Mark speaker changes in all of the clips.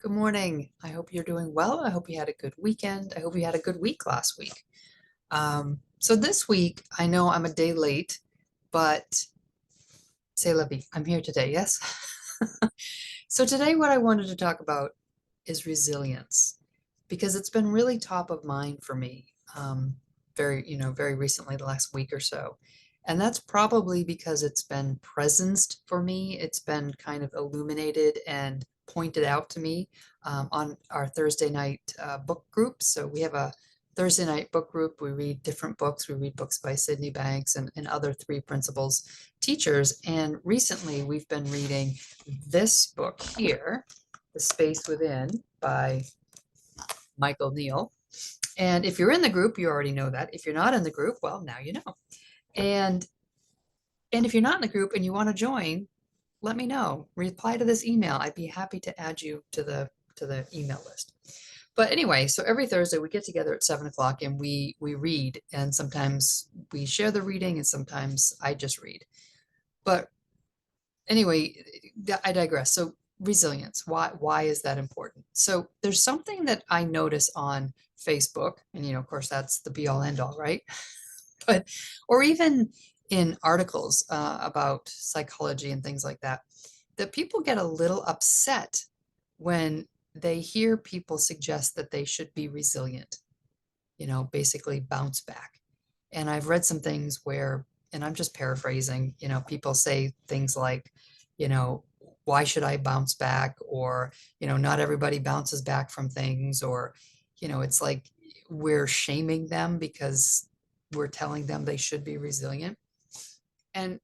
Speaker 1: Good morning. I hope you're doing well. I hope you had a good weekend. I hope you had a good week last week. So this week, I know I'm a day late, but c'est la vie. I'm here today, yes? So today, what I wanted to talk about is resilience because it's been really top of mind for me, very recently, the last week or so. And that's probably because it's been presenced for me. It's been kind of illuminated and pointed out to me on our Thursday night book group. So we have a Thursday night book group. We read different books. We read books by Sydney Banks and other three principles teachers. And recently we've been reading this book here, The Space Within by Michael Neal. And if you're in the group, you already know that. If you're not in the group, well, now you know. And and if you're not in the group and you want to join, let me know. Reply to this email. I'd be happy to add you to the email list. But anyway, so every Thursday we get together at 7 o'clock and we read, and sometimes we share the reading, and sometimes I just read. But anyway, I digress. So resilience, why is that important? So there's something that I notice on Facebook, and of course that's the be all end all, right? But or even in articles about psychology and things like that, that people get a little upset when they hear people suggest that they should be resilient, basically bounce back. And I've read some things where, and I'm just paraphrasing, people say things like, you know, why should I bounce back? Or, not everybody bounces back from things. Or, it's like we're shaming them because we're telling them they should be resilient. And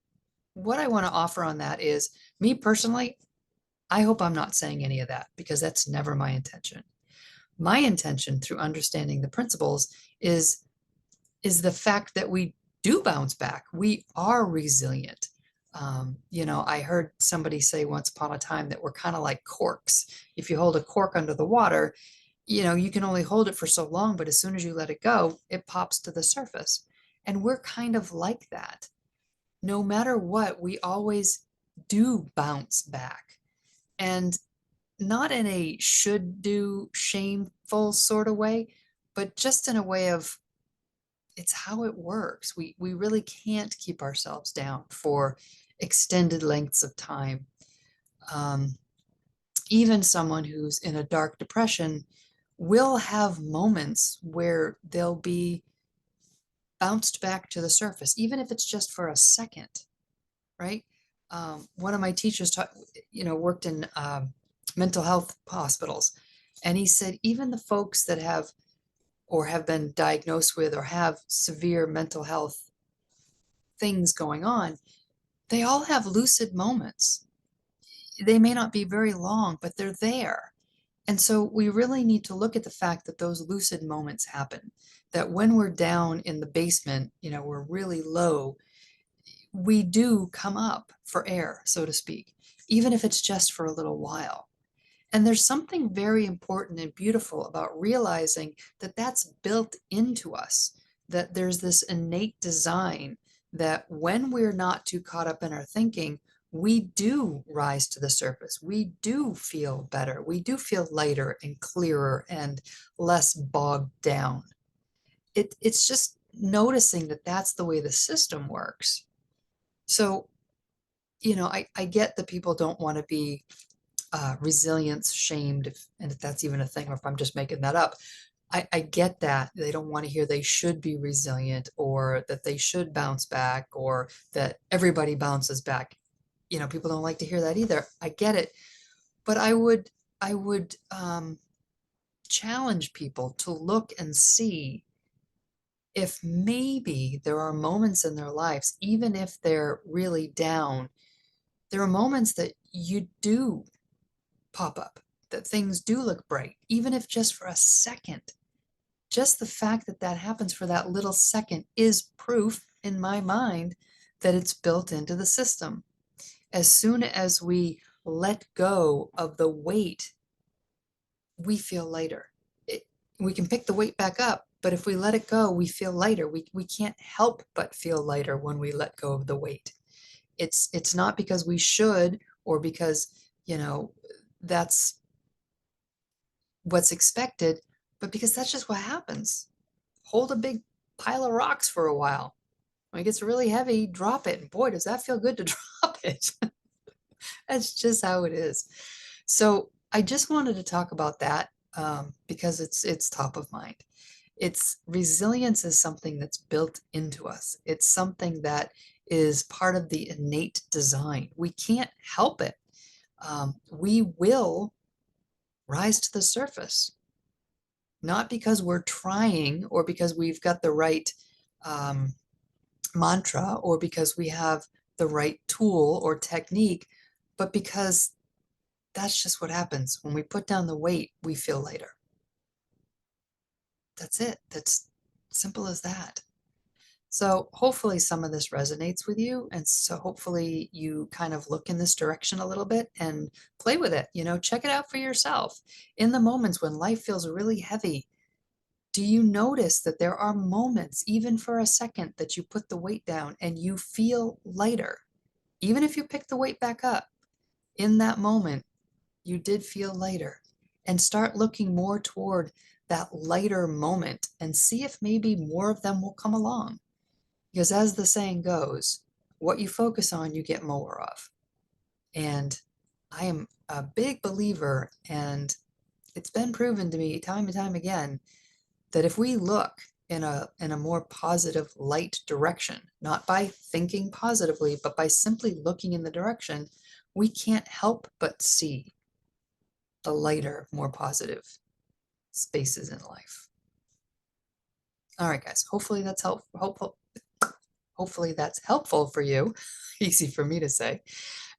Speaker 1: what I want to offer on that is me personally, I hope I'm not saying any of that because that's never my intention. My intention through understanding the principles is the fact that we do bounce back. We are resilient. I heard somebody say once upon a time that we're kind of like corks. If you hold a cork under the water, you can only hold it for so long, but as soon as you let it go, it pops to the surface. And we're kind of like that. No matter what, we always do bounce back. And not in a should do shameful sort of way, but just in a way of it's how it works. We really can't keep ourselves down for extended lengths of time. Um, Even someone who's in a dark depression will have moments where they'll be bounced back to the surface, even if it's just for a second, right? One of my teachers worked in mental health hospitals, and he said even the folks that have or have been diagnosed with or have severe mental health things going on, they all have lucid moments. They may not be very long, but they're there. And so we really need to look at the fact that those lucid moments happen, that when we're down in the basement, we're really low, we do come up for air, so to speak, even if it's just for a little while. And there's something very important and beautiful about realizing that that's built into us, that there's this innate design that when we're not too caught up in our thinking, we do rise to the surface. We do feel better. We do feel lighter and clearer and less bogged down. It's just noticing that that's the way the system works. So, I get that people don't want to be resilience shamed, and if that's even a thing, or if I'm just making that up. I get that they don't want to hear they should be resilient or that they should bounce back or that everybody bounces back. People don't like to hear that either. I get it. But I would challenge people to look and see if maybe there are moments in their lives, even if they're really down, there are moments that you do pop up, that things do look bright, even if just for a second. Just the fact that that happens for that little second is proof in my mind that it's built into the system. As soon as we let go of the weight, we feel lighter. We can pick the weight back up, but if we let it go, we feel lighter. We can't help but feel lighter when we let go of the weight. It's not because we should or because, that's what's expected, but because that's just what happens. Hold a big pile of rocks for a while. When it gets really heavy, drop it. And boy, does that feel good to drop it. That's just how it is. So I just wanted to talk about that because it's top of mind. It's resilience is something that's built into us. It's something that is part of the innate design. We can't help it. We will rise to the surface, not because we're trying or because we've got the right um, mantra or because we have the right tool or technique, but because that's just what happens. When we put down the weight, we feel lighter. That's it. That's simple as that. So hopefully some of this resonates with you. And so hopefully you kind of look in this direction a little bit and play with it. Check it out for yourself. In the moments when life feels really heavy, do you notice that there are moments, even for a second, that you put the weight down and you feel lighter? Even if you pick the weight back up, in that moment, you did feel lighter. And start looking more toward that lighter moment and see if maybe more of them will come along. Because as the saying goes, what you focus on, you get more of. And I am a big believer, and it's been proven to me time and time again, that if we look in a more positive, light direction, not by thinking positively, but by simply looking in the direction, we can't help but see the lighter, more positive spaces in life. All right, guys, hopefully that's helpful. Hopefully that's helpful for you. Easy for me to say.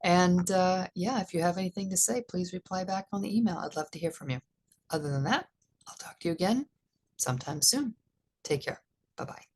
Speaker 1: And yeah, if you have anything to say, please reply back on the email. I'd love to hear from you. Other than that, I'll talk to you again sometime soon. Take care. Bye-bye.